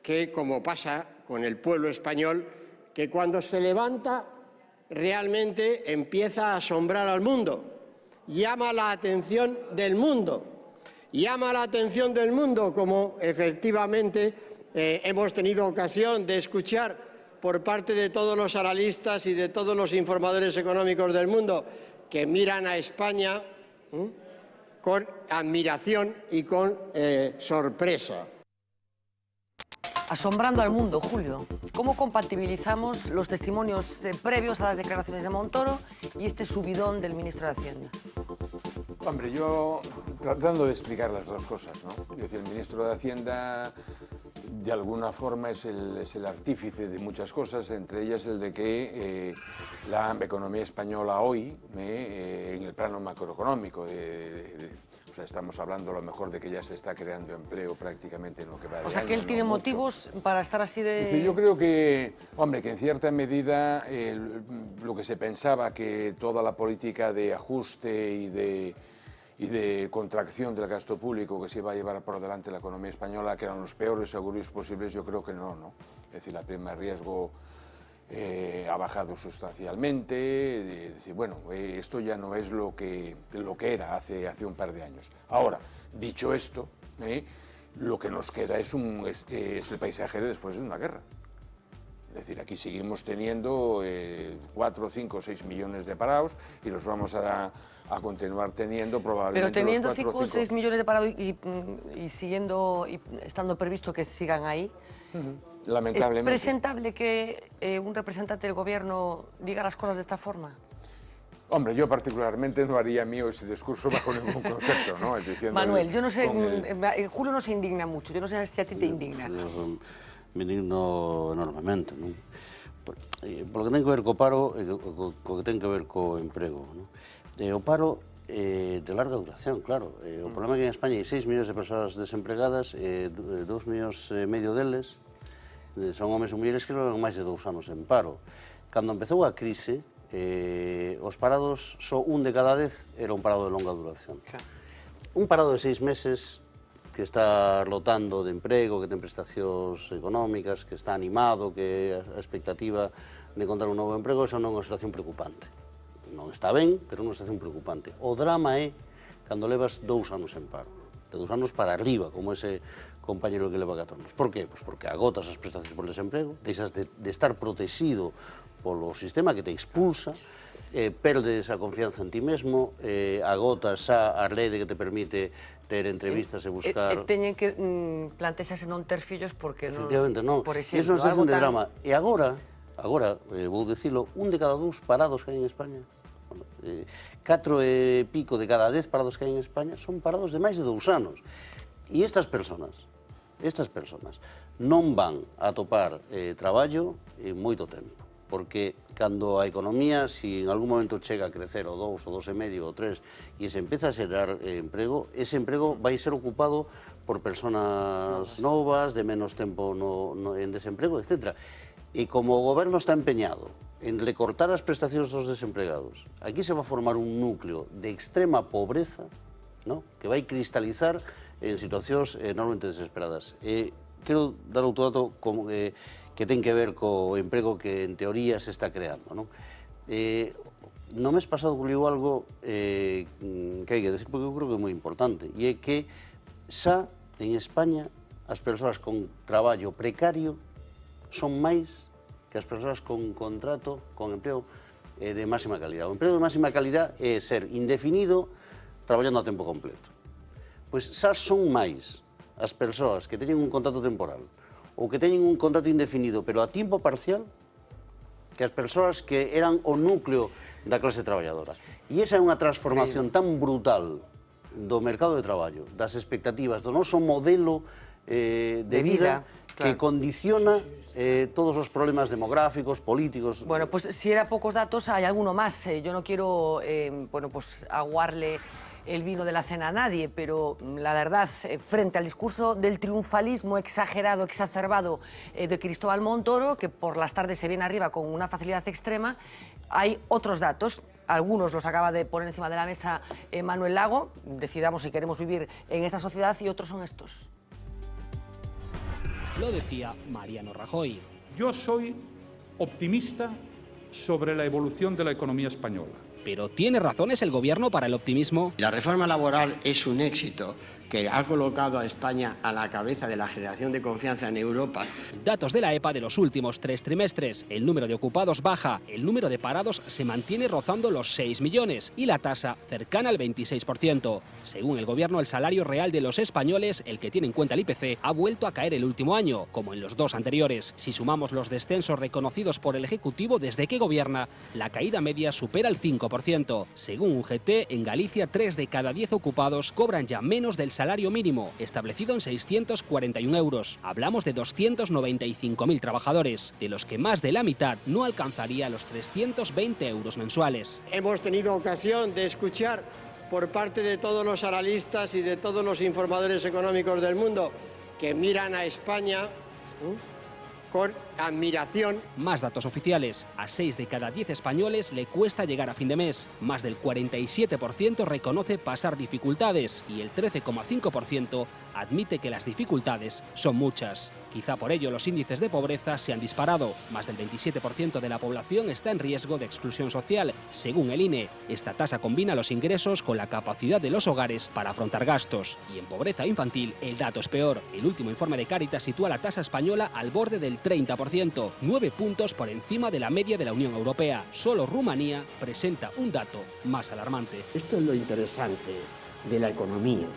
que, como pasa con el pueblo español, que cuando se levanta realmente empieza a asombrar al mundo, llama la atención del mundo, como efectivamente hemos tenido ocasión de escuchar por parte de todos los analistas y de todos los informadores económicos del mundo, que miran a España con admiración y con sorpresa. Asombrando al mundo, Julio. ¿Cómo compatibilizamos los testimonios previos a las declaraciones de Montoro y este subidón del ministro de Hacienda? Hombre, yo tratando de explicar las dos cosas, ¿no? Es decir, el ministro de Hacienda de alguna forma es el artífice de muchas cosas, entre ellas el de que la economía española hoy, en el plano macroeconómico, o sea, estamos hablando a lo mejor de que ya se está creando empleo prácticamente en lo que va de año. O sea, que él tiene motivos para estar así de... Es decir, yo creo que, hombre, que en cierta medida lo que se pensaba que toda la política de ajuste y de contracción del gasto público que se iba a llevar por delante la economía española, que eran los peores augurios posibles, yo creo que no. Es decir, la prima de riesgo ha bajado sustancialmente, decir, bueno, esto ya no es lo que era hace un par de años. Ahora, dicho esto, lo que nos queda es el paisaje de después de una guerra. Es decir, aquí seguimos teniendo 4, 5, 6 millones de parados y los vamos a continuar teniendo probablemente. Pero teniendo los 5 o 6 millones de parados y siguiendo y estando previsto que sigan ahí, lamentablemente. ¿es presentable que un representante del gobierno diga las cosas de esta forma? Hombre, yo particularmente no haría mío ese discurso bajo ningún concepto, ¿no? Manuel, yo no sé, Julio no se indigna mucho, yo no sé si a ti te indigna. Me indigno enormemente, non? Por que ten que ver co paro e co que ten que ver co emprego, non? O paro de larga duración, claro. O problema é que en España hai 6 millóns de persoas desempregadas, 2,5 millóns deles son homes e mulleres que levan máis de 2 anos en paro. Cando empezou a crise, os parados, só un de cada 10 era un parado de longa duración. Un parado de 6 meses que está lotando de emprego, que ten prestacións económicas, que está animado, que a expectativa de encontrar un novo emprego, esa non é unha situación preocupante. Non está ben, pero é unha situación preocupante. O drama é cando levas 2 anos en paro, de 2 anos para arriba, como ese compañero que leva 4 anos. Por qué? Pois porque agotas as prestacións por desemprego, deixas de estar protegido polo sistema que te expulsa, perdes a confianza en ti mesmo, agotas a lei de que te permite ter entrevistas e buscar... Teñen que plantexarse non ter fillos porque non... Efectivamente, non. Por E exemplo, iso é unha situación de tan... drama. E agora, vou dicilo, un de cada 2 parados que hai en España, 4 e pico de cada 10 parados que hai en España son parados de máis de 2 anos. E estas persoas non van a topar traballo en moito tempo. Porque cando a economía, si en algún momento chega a crecer o 2, o 2,5, o 3, e se empeza a xerar emprego, ese emprego vai ser ocupado por persoas novas, de menos tempo en desemprego, etc. E como o goberno está empeñado en recortar as prestacións dos desempregados, aquí se va a formar un núcleo de extrema pobreza, ¿no?, que vai cristalizar en situacións enormemente desesperadas. Quero dar outro dato que ten que ver co emprego que en teoría se está creando, non? No mes pasado ocurriu algo que hai que decir, porque eu creo que é moi importante, e é que xa en España as persoas con traballo precario son máis que as persoas con contrato, con emprego de máxima calidad. O emprego de máxima calidad é ser indefinido traballando a tempo completo. Pois xa son máis as persoas que teñen un contrato temporal ou que teñen un contrato indefinido, pero a tempo parcial, que as persoas que eran o núcleo da clase traballadora. E esa é unha transformación tan brutal do mercado de traballo, das expectativas, do noso modelo de vida que condiciona todos os problemas demográficos, políticos. Bueno, pues si era pocos datos, hay alguno más. Yo no quiero, bueno, pues aguarle el vino de la cena a nadie, pero la verdad, frente al discurso del triunfalismo exagerado, exacerbado de Cristóbal Montoro, que por las tardes se viene arriba con una facilidad extrema, hay otros datos. Algunos los acaba de poner encima de la mesa Manuel Lago, decidamos si queremos vivir en esa sociedad, y otros son estos. Lo decía Mariano Rajoy. Yo soy optimista sobre la evolución de la economía española. Pero ¿tiene razones el gobierno para el optimismo? La reforma laboral es un éxito que ha colocado a España a la cabeza de la generación de confianza en Europa. Datos de la EPA de los últimos 3 trimestres. El número de ocupados baja, el número de parados se mantiene rozando los 6 millones y la tasa cercana al 26%. Según el gobierno, el salario real de los españoles, el que tiene en cuenta el IPC, ha vuelto a caer el último año, como en los 2 anteriores. Si sumamos los descensos reconocidos por el Ejecutivo desde que gobierna, la caída media supera el 5%. Según UGT, en Galicia 3 de cada 10 ocupados cobran ya menos del salario mínimo, establecido en 641 euros. Hablamos de 295.000 trabajadores, de los que más de la mitad no alcanzaría los 320 euros mensuales. Hemos tenido ocasión de escuchar por parte de todos los analistas y de todos los informadores económicos del mundo que miran a España con admiración. Más datos oficiales. A 6 de cada 10 españoles le cuesta llegar a fin de mes. Más del 47% reconoce pasar dificultades y el 13,5% admite que las dificultades son muchas. Quizá por ello los índices de pobreza se han disparado. Más del 27% de la población está en riesgo de exclusión social. Según el INE, esta tasa combina los ingresos con la capacidad de los hogares para afrontar gastos. Y en pobreza infantil el dato es peor. El último informe de Cáritas sitúa la tasa española al borde del 30%, 9 puntos por encima de la media de la Unión Europea. Solo Rumanía presenta un dato más alarmante. Esto es lo interesante de la economía,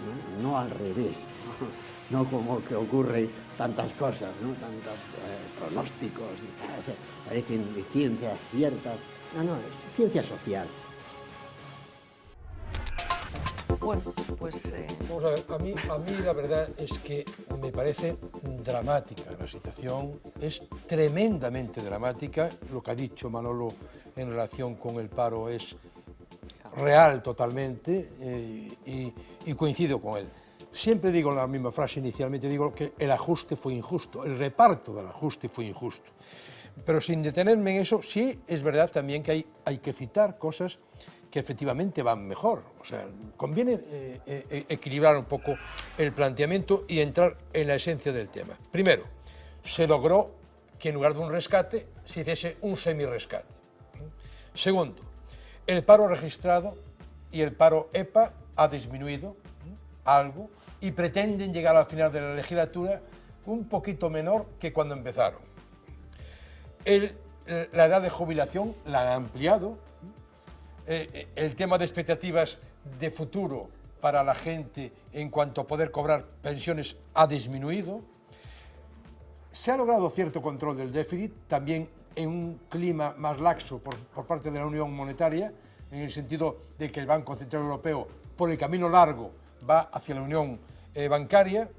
no al revés, no como que ocurren tantas cosas, ¿no? Tantos pronósticos y tal, parecen de ciencias ciertas. No, es ciencia social. Bueno, pues... Vamos a ver, a mí la verdad es que me parece dramática la situación, es tremendamente dramática. Lo que ha dicho Manolo en relación con el paro es real totalmente y coincido con él. Siempre digo la misma frase inicialmente, digo que el ajuste fue injusto, el reparto del ajuste fue injusto. Pero sin detenerme en eso, sí es verdad también que hay que citar cosas que efectivamente van mejor. O sea, conviene equilibrar un poco el planteamiento y entrar en la esencia del tema. Primero, se logró que en lugar de un rescate se hiciese un semi-rescate. Segundo, el paro registrado y el paro EPA ha disminuido algo y pretenden llegar al final de la legislatura un poquito menor que cuando empezaron. La edad de jubilación la han ampliado. El tema de expectativas de futuro para la gente en cuanto a poder cobrar pensiones ha disminuido. Se ha logrado cierto control del déficit, también en un clima más laxo por parte de la Unión Monetaria, en el sentido de que el Banco Central Europeo, por el camino largo, va hacia la Unión Bancaria.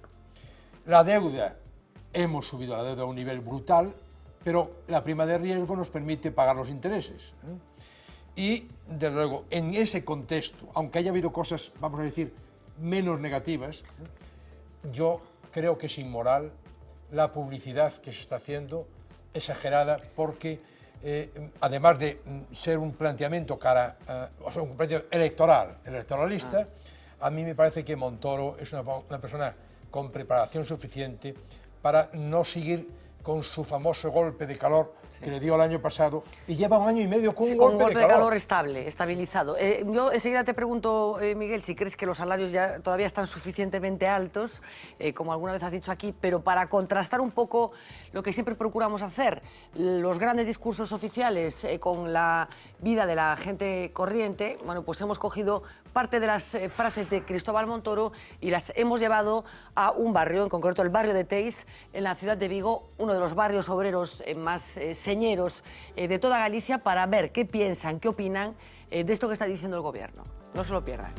La deuda, hemos subido la deuda a un nivel brutal, pero la prima de riesgo nos permite pagar los intereses. Y, desde luego, en ese contexto, aunque haya habido cosas, vamos a decir, menos negativas, yo creo que es inmoral la publicidad que se está haciendo, exagerada, porque además de ser un planteamiento un planteamiento electoralista, a mí me parece que Montoro es una persona con preparación suficiente para no seguir con su famoso golpe de calor que le dio el año pasado, y lleva 1 año y medio con un golpe de calor estable, estabilizado. Yo enseguida te pregunto, Miguel, si crees que los salarios ya todavía están suficientemente altos, como alguna vez has dicho aquí, pero para contrastar un poco lo que siempre procuramos hacer, los grandes discursos oficiales con la vida de la gente corriente, bueno, pues hemos cogido parte de las frases de Cristóbal Montoro y las hemos llevado a un barrio, en concreto el barrio de Teis, en la ciudad de Vigo, uno de los barrios obreros más señeros de toda Galicia, para ver qué piensan, qué opinan de esto que está diciendo el gobierno. No se lo pierdan.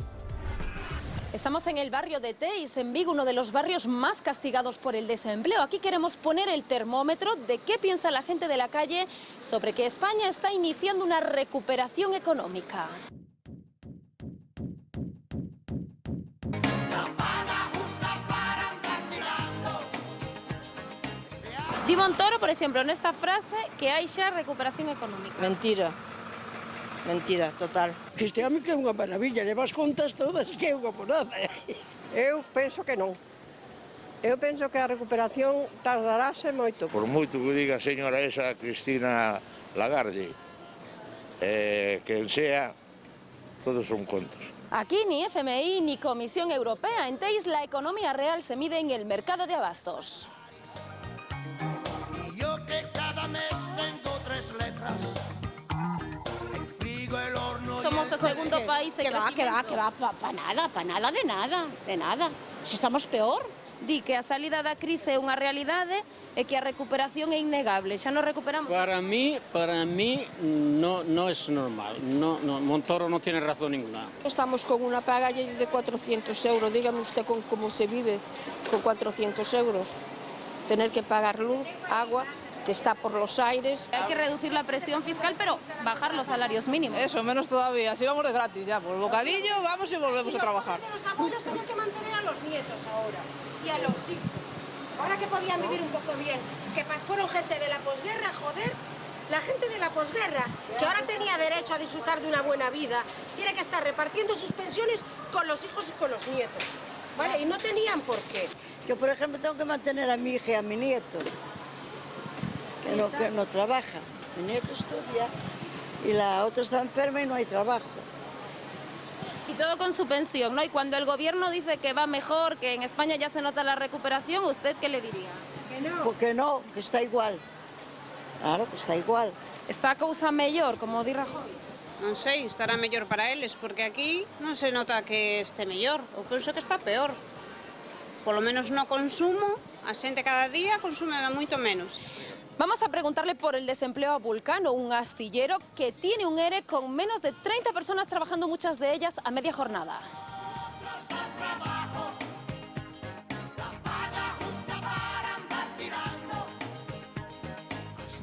Estamos en el barrio de Teis, en Vigo, uno de los barrios más castigados por el desempleo. Aquí queremos poner el termómetro de qué piensa la gente de la calle sobre que España está iniciando una recuperación económica. Di Montoro, por exemplo, nesta frase que hai xa recuperación económica. Mentira. Mentira, total. Este home que é unha maravilla, leva as contas todas, que é unha porada. Eu penso que non. Eu penso que a recuperación tardarase moito. Por moito que diga a señora esa Cristina Lagarde, quen sea, todos son contos. Aquí ni FMI ni Comisión Europea. En Teis la economía real se mide en el mercado de abastos. Yo que cada mes tengo 3 letras. El frigo, el horno. Somos el segundo país en crecimiento. Que va, para nada, de nada. Si estamos peor. Di que a salida da crise é unha realidade e que a recuperación é innegable. Xa nos recuperamos. Para mí no es normal. No, Montoro no tiene razón ninguna. Estamos con una paga de 400 euros. Dígame usted cómo se vive con 400 euros. Tener que pagar luz, agua, que está por los aires. Hay que reducir la presión fiscal, pero bajar los salarios mínimos. Eso, menos todavía. Así vamos de gratis ya. Por bocadillo vamos y volvemos a trabajar. Los abuelos tienen que mantener a los nietos ahora y a los hijos. Ahora que podían vivir un poco bien, que fueron gente de la posguerra, joder. La gente de la posguerra, que ahora tenía derecho a disfrutar de una buena vida, tiene que estar repartiendo sus pensiones con los hijos y con los nietos, ¿vale? Y no tenían por qué. Yo, por ejemplo, tengo que mantener a mi hija y a mi nieto, que no trabaja. Mi nieto estudia y la otra está enferma y no hay trabajo. Y todo con su pensión, ¿no? Y cuando el gobierno dice que va mejor, que en España ya se nota la recuperación, ¿usted qué le diría? Que no. Porque no, que está igual. Claro, que está igual. Está a cousa mellor, como di Rajoy? Non sei, estará mellor para eles, porque aquí non se nota que este mellor, ou penso que está peor. Polo menos no consumo, a xente cada día consume moito menos. Vamos a preguntarle por el desempleo a Vulcano, un astillero que tiene un ERE con menos de 30 personas trabajando, muchas de ellas a media jornada.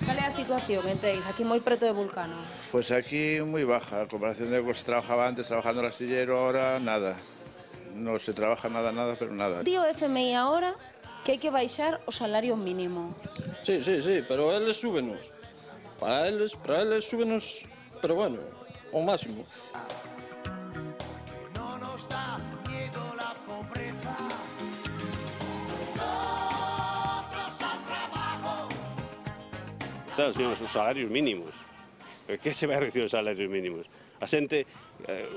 ¿Cal é a situación enteis aquí moi preto de Vulcano? Pues aquí muy baja, a comparación de lo que se trabajaba antes, trabajando en el astillero, ahora nada. No se trabaja nada, pero nada. Di o FMI ahora que hai que baixar o salario mínimo. Sí, pero eles súbenos. Para eles súbenos, pero bueno, o máximo. No nos da miedo la pobreza. Claro, señor, os salarios mínimos. Que se vai a recibir os salarios mínimos? A xente,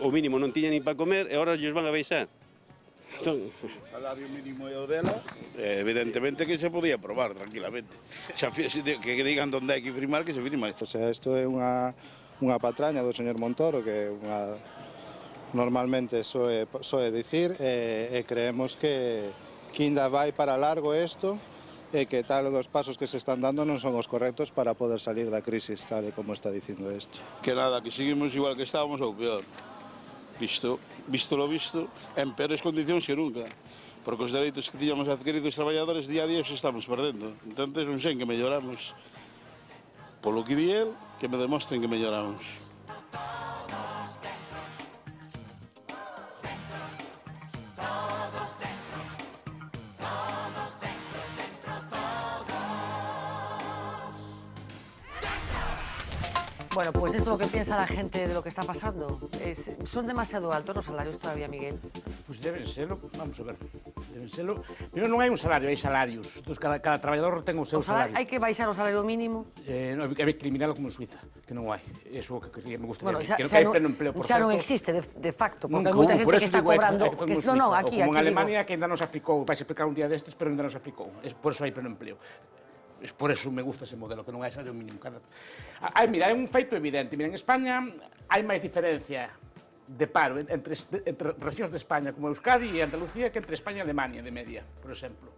o mínimo non tiña nin para comer e agora lles van a baixar. O salario mínimo é o dela, evidentemente que se podía aprobar tranquilamente. Que digan onde hai que firmar, que se firma. O sea, isto é unha patraña do señor Montoro, que normalmente soe dicir, e creemos que ainda vai para largo isto, e que tal os pasos que se están dando non son os correctos para poder salir da crisis, tal e como está dicindo isto. Que nada, que seguimos igual que estábamos ou peor. Visto lo visto, en peores condicións que nunca. Porque os dereitos que tiñamos adquiridos os traballadores día a día os estamos perdendo. Entón, non sei en que melloramos. Polo que di el, que me demostren que melloramos. Bueno, pues esto es lo que piensa la gente de lo que está pasando. ¿Son demasiado altos los salarios todavía, Miguel? Pues deben serlo, vamos a ver, deben serlo. Primero non hai un salario, hai salarios. Entonces cada traballador ten o seu salario. Hai que baixar o salario mínimo? No, hai que eliminalo como en Suiza, que non hai. Eso que me gustaría. Bueno, que non hai pleno empleo, por xa certo. non existe de facto, porque Nunca, hai moita xente que está digo, cobrando... Non, aquí como en digo. Alemania, que ainda non se aplicou, vai se aplicar un día destes, pero ainda non se aplicou. Por eso hai pleno empleo. Por eso me gusta ese modelo, que non hai salario mínimo. Mira, hai un feito evidente. Mira, en España hai máis diferencia de paro entre regións de España como Euskadi e Andalucía que entre España e Alemania, de media, por exemplo.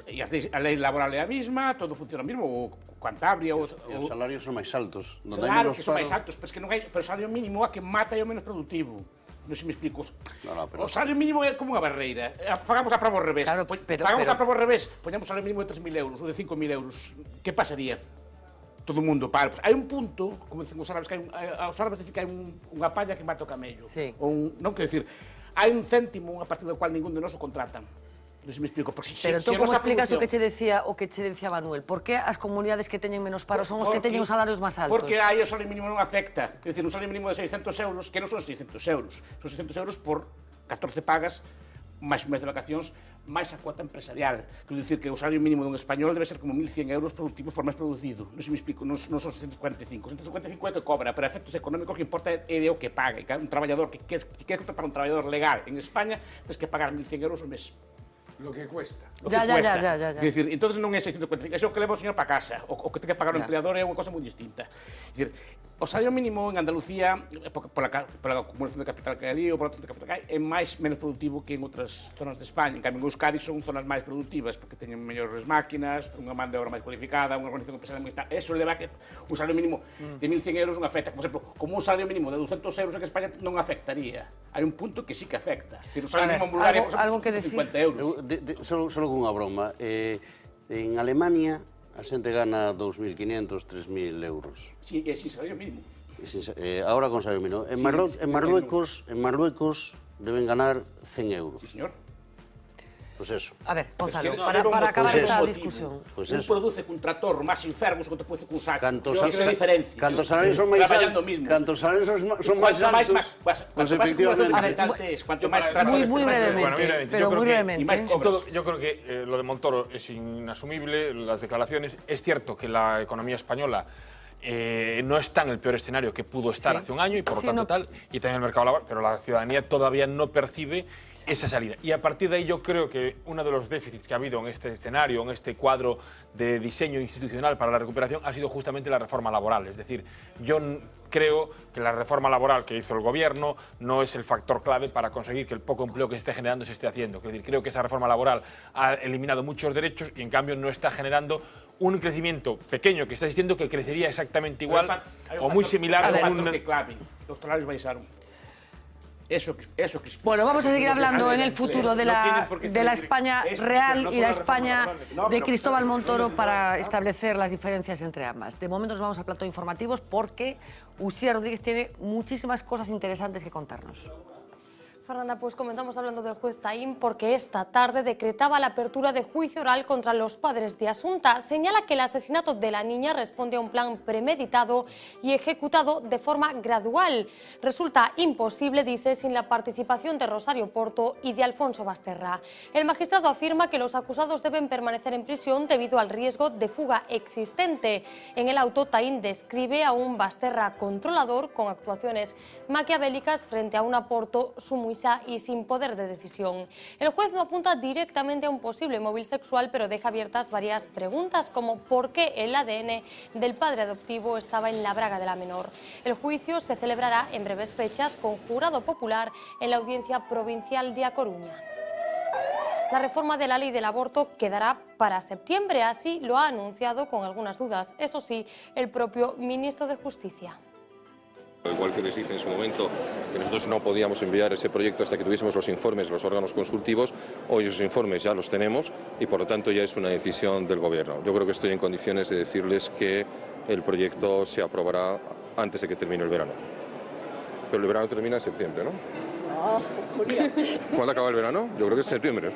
E a lei laboral é a mesma, todo funciona o mesmo, o Cantabria... Os salarios son máis altos. Claro que son máis altos, pero o salario mínimo é que mata e o menos productivo. Non se me explico. O salario mínimo é como unha barreira. Fagamos a prova ao revés. Fagamos a prova ao revés. Poñamos o salario mínimo de 3.000 euros ou de 5.000 euros. Que pasaría? Todo o mundo para. Hai un punto, como dicen os árabes, que os árabes dicen que hai unha palla que mata o camello. Non quero dicir, hai un céntimo a partir do cual ningún de nós o contratan. Non se me explico. Pero entón, como explicas o que che decía Manuel? Por que as comunidades que teñen menos paro son os que teñen os salarios máis altos? Porque aí o salario mínimo non afecta. É dicir, un salario mínimo de 600 euros, que non son 600 euros. Son 600 euros por 14 pagas, máis un mes de vacacións, máis a cuota empresarial. Quero dicir que o salario mínimo dun español debe ser como 1.100 euros productivos por mes producido. Non se me explico, non son 645. 645 é que cobra, pero a efectos económicos que importa é o que paga. E un traballador que quer contratar un traballador legal en España, tens que pagar 1.100 euros ao mes. Lo que cuesta. Ya. É dicir, entonces non é 645, é o que leva o señor para casa, o que ten que pagar o empleador é unha cosa moi distinta. É dicir, o salario mínimo en Andalucía, pola acumulación de capital que hai ali, ou por outro de capital que hai, é menos productivo que en outras zonas de España. En cambio, en Euskadi son zonas máis productivas, porque teñen mellores máquinas, unha man de obra máis cualificada, unha organización empresarial moi estável. Eso leva a que un salario mínimo de 1.100 euros non afecta. Por exemplo, como un salario mínimo de 200 euros en España non afectaría. Hai un punto que sí que afecta. Un salario mínimo en Bulgaria, por exemplo, son 150 euros. Solo con unha broma. En Alemania a xente gana 2.500, 3.000 euros. Sí, é sin salario mínimo. Ahora con salario mínimo. En Marruecos deben ganar 100 euros. Sí, señor. Pues eso. A ver, Gonzalo, Es que para acabar pues esta eso. discusión. Pues un eso. produce cun tractor máis enfermos que te produce cun saco. Cantos Esa é a diferencia. Cantos salarios son máis Traballando altos. mismo. Cantos salarios son máis Cuanto máis altos. cuanto máis acumulación de capital A ver, tes, cuanto máis muy brevemente, Bueno, mira, pero muy brevemente. Y más yo creo que lo de Montoro es inasumible, las declaraciones. Es cierto que la economía española no está en el peor escenario que pudo estar hace un año y por lo tanto tal, y también el mercado laboral, pero la ciudadanía todavía no percibe esa salida. Y a partir de ahí yo creo que uno de los déficits que ha habido en este escenario, en este cuadro de diseño institucional para la recuperación, ha sido justamente la reforma laboral. Es decir, yo creo que la reforma laboral que hizo el gobierno no es el factor clave para conseguir que el poco empleo que se esté generando se esté haciendo. Es decir, creo que esa reforma laboral ha eliminado muchos derechos y en cambio no está generando un crecimiento pequeño que está diciendo que crecería exactamente igual o muy similar a un... que clave. Los salarios baixaron. Eso que Bueno, vamos a seguir hablando en el futuro de la España real y la España de Cristóbal Montoro para establecer las diferencias entre ambas. De momento nos vamos al plato de informativos porque Uxía Rodríguez tiene muchísimas cosas interesantes que contarnos. Fernanda, pues comenzamos hablando del juez Taín porque esta tarde decretaba la apertura de juicio oral contra los padres de Asunta. Señala que el asesinato de la niña responde a un plan premeditado y ejecutado de forma gradual. Resulta imposible, dice, sin la participación de Rosario Porto y de Alfonso Basterra. El magistrado afirma que los acusados deben permanecer en prisión debido al riesgo de fuga existente. En el auto, Taín describe a un Basterra controlador con actuaciones maquiavélicas frente a una Porto sumisa y sin poder de decisión. El juez no apunta directamente a un posible móvil sexual, pero deja abiertas varias preguntas, como por qué el ADN del padre adoptivo estaba en la braga de la menor. El juicio se celebrará en breves fechas con jurado popular en la Audiencia Provincial de A Coruña. La reforma de la ley del aborto quedará para septiembre, así lo ha anunciado con algunas dudas, eso sí, el propio ministro de Justicia. Igual que les dije en su momento que nosotros no podíamos enviar ese proyecto hasta que tuviésemos los informes de los órganos consultivos, hoy esos informes ya los tenemos y por lo tanto ya es una decisión del Gobierno. Yo creo que estoy en condiciones de decirles que el proyecto se aprobará antes de que termine el verano. Pero el verano termina en septiembre, ¿no? ¿Cuándo acaba el verano? Yo creo que es septiembre.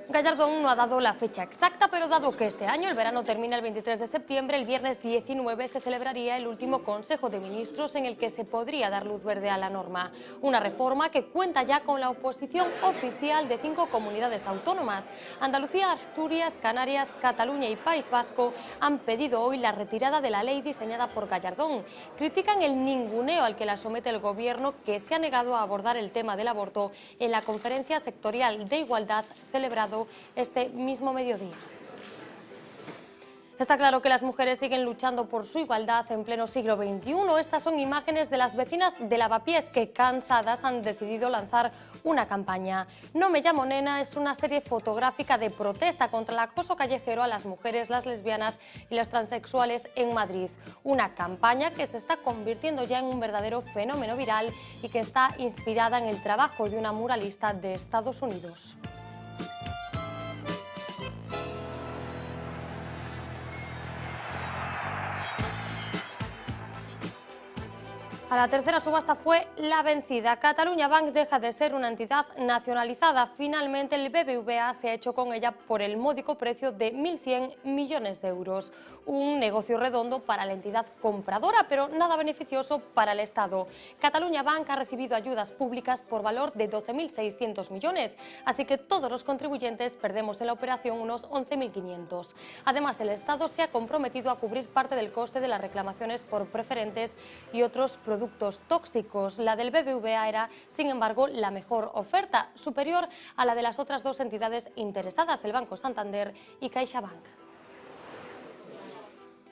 Gallardón no ha dado la fecha exacta, pero dado que este año el verano termina el 23 de septiembre, el viernes 19 se celebraría el último Consejo de Ministros en el que se podría dar luz verde a la norma. Una reforma que cuenta ya con la oposición oficial de 5 comunidades autónomas. Andalucía, Asturias, Canarias, Cataluña y País Vasco han pedido hoy la retirada de la ley diseñada por Gallardón. Critican el ninguneo al que la somete el Gobierno, que se ha negado a abordar el tema del aborto en la conferencia sectorial de igualdad celebrado este mismo mediodía. Está claro que las mujeres siguen luchando por su igualdad en pleno siglo XXI. Estas son imágenes de las vecinas de Lavapiés que, cansadas, han decidido lanzar una campaña. No me llamo nena es una serie fotográfica de protesta contra el acoso callejero a las mujeres, las lesbianas y las transexuales en Madrid. Una campaña que se está convirtiendo ya en un verdadero fenómeno viral y que está inspirada en el trabajo de una muralista de Estados Unidos. A la tercera subasta fue la vencida. Catalunya Bank deja de ser una entidad nacionalizada. Finalmente el BBVA se ha hecho con ella por el módico precio de 1.100 millones de euros. Un negocio redondo para la entidad compradora, pero nada beneficioso para el Estado. Catalunya Bank ha recibido ayudas públicas por valor de 12.600 millones, así que todos los contribuyentes perdemos en la operación unos 11.500. Además, el Estado se ha comprometido a cubrir parte del coste de las reclamaciones por preferentes y otros productos tóxicos. La del BBVA era, sin embargo, la mejor oferta, superior a la de las otras dos entidades interesadas, el Banco Santander y CaixaBank.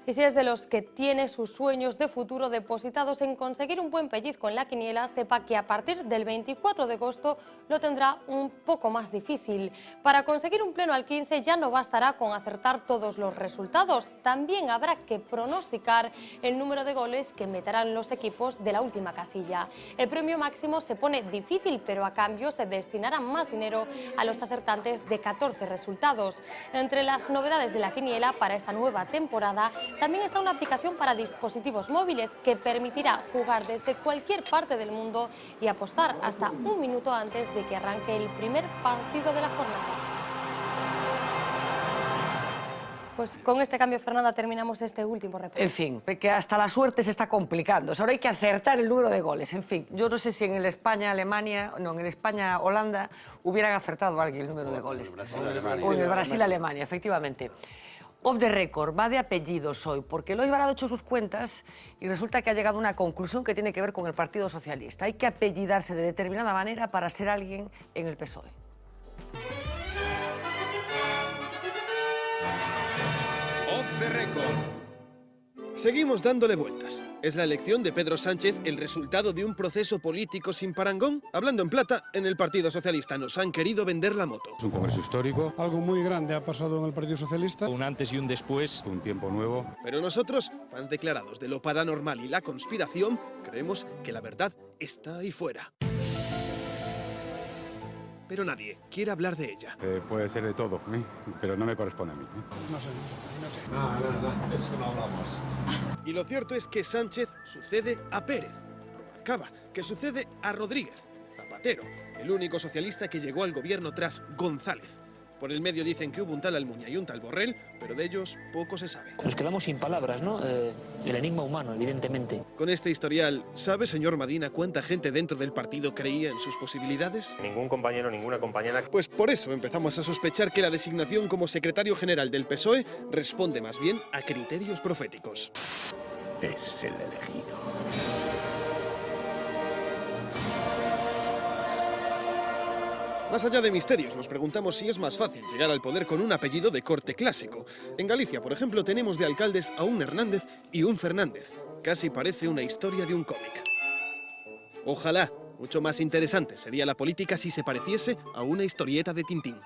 Y si es de los que tiene sus sueños de futuro depositados en conseguir un buen pellizco en la quiniela, sepa que a partir del 24 de agosto lo tendrá un poco más difícil. Para conseguir un pleno al 15 ya no bastará con acertar todos los resultados, también habrá que pronosticar el número de goles que meterán los equipos de la última casilla. El premio máximo se pone difícil, pero a cambio se destinará más dinero a los acertantes de 14 resultados. Entre las novedades de la quiniela para esta nueva temporada también está una aplicación para dispositivos móviles que permitirá jugar desde cualquier parte del mundo y apostar hasta un minuto antes de que arranque el primer partido de la jornada. Pues con este cambio, Fernanda, terminamos este último repaso. En fin, que hasta la suerte se está complicando. Ahora hay que acertar el número de goles. En fin, yo no sé si en el España-Holanda hubieran acertado alguien el número de goles. O en el Brasil-Alemania, efectivamente. Off the record, va de apellidos hoy, porque Lois Varado ha hecho sus cuentas y resulta que ha llegado a una conclusión que tiene que ver con el Partido Socialista. Hay que apellidarse de determinada manera para ser alguien en el PSOE. Off the record. Seguimos dándole vueltas. ¿Es la elección de Pedro Sánchez el resultado de un proceso político sin parangón? Hablando en plata, en el Partido Socialista nos han querido vender la moto. Es un congreso histórico. Algo muy grande ha pasado en el Partido Socialista. Un antes y un después. Un tiempo nuevo. Pero nosotros, fans declarados de lo paranormal y la conspiración, creemos que la verdad está ahí fuera. Pero nadie quiere hablar de ella. Puede ser de todo, pero no me corresponde a mí. No sé. Eso no hablamos. Y lo cierto es que Sánchez sucede a Pérez, Rubalcaba, que sucede a Rodríguez, Zapatero, el único socialista que llegó al gobierno tras González. Por el medio dicen que hubo un tal Almunia y un tal Borrell, pero de ellos poco se sabe. Nos quedamos sin palabras, ¿no? El enigma humano, evidentemente. Con este historial, ¿sabe, señor Madina, cuánta gente dentro del partido creía en sus posibilidades? Ningún compañero, ninguna compañera. Pues por eso empezamos a sospechar que la designación como secretario general del PSOE responde más bien a criterios proféticos. Es el elegido. Más allá de misterios, nos preguntamos si es más fácil llegar al poder con un apellido de corte clásico. En Galicia, por ejemplo, tenemos de alcaldes a un Hernández y un Fernández. Casi parece una historia de un cómic. Ojalá, mucho más interesante sería la política si se pareciese a una historieta de Tintín.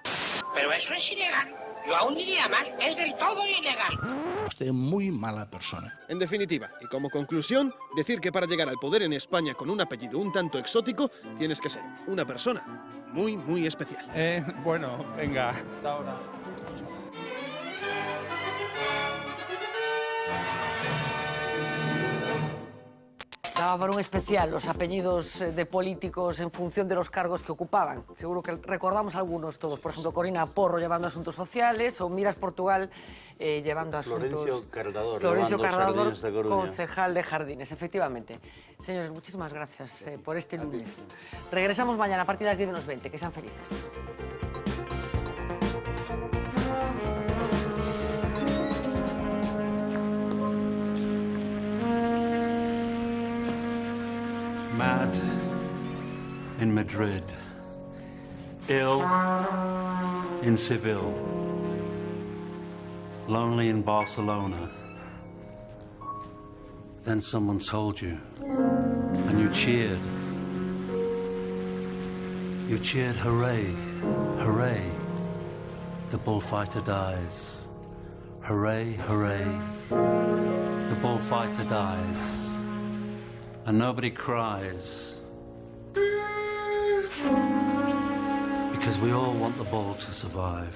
Pero eso es ilegal. Yo aún diría más, es del todo ilegal. Usted es muy mala persona. En definitiva, y como conclusión, decir que para llegar al poder en España con un apellido un tanto exótico, tienes que ser una persona muy, muy especial. Bueno, venga. Hasta ahora. Daba para un especial los apellidos de políticos en función de los cargos que ocupaban. Seguro que recordamos algunos todos. Por ejemplo, Corina Porro llevando asuntos sociales o Miras Portugal llevando asuntos... Florencio Cardador, concejal de Jardines, efectivamente. Señores, muchísimas gracias por este lunes. Regresamos mañana a partir de las 10 menos 20. Que sean felices. Mad in Madrid, ill in Seville, lonely in Barcelona. Then someone told you, and you cheered. You cheered, hooray, hooray, the bullfighter dies. Hooray, hooray, the bullfighter dies. And nobody cries, because we all want the ball to survive.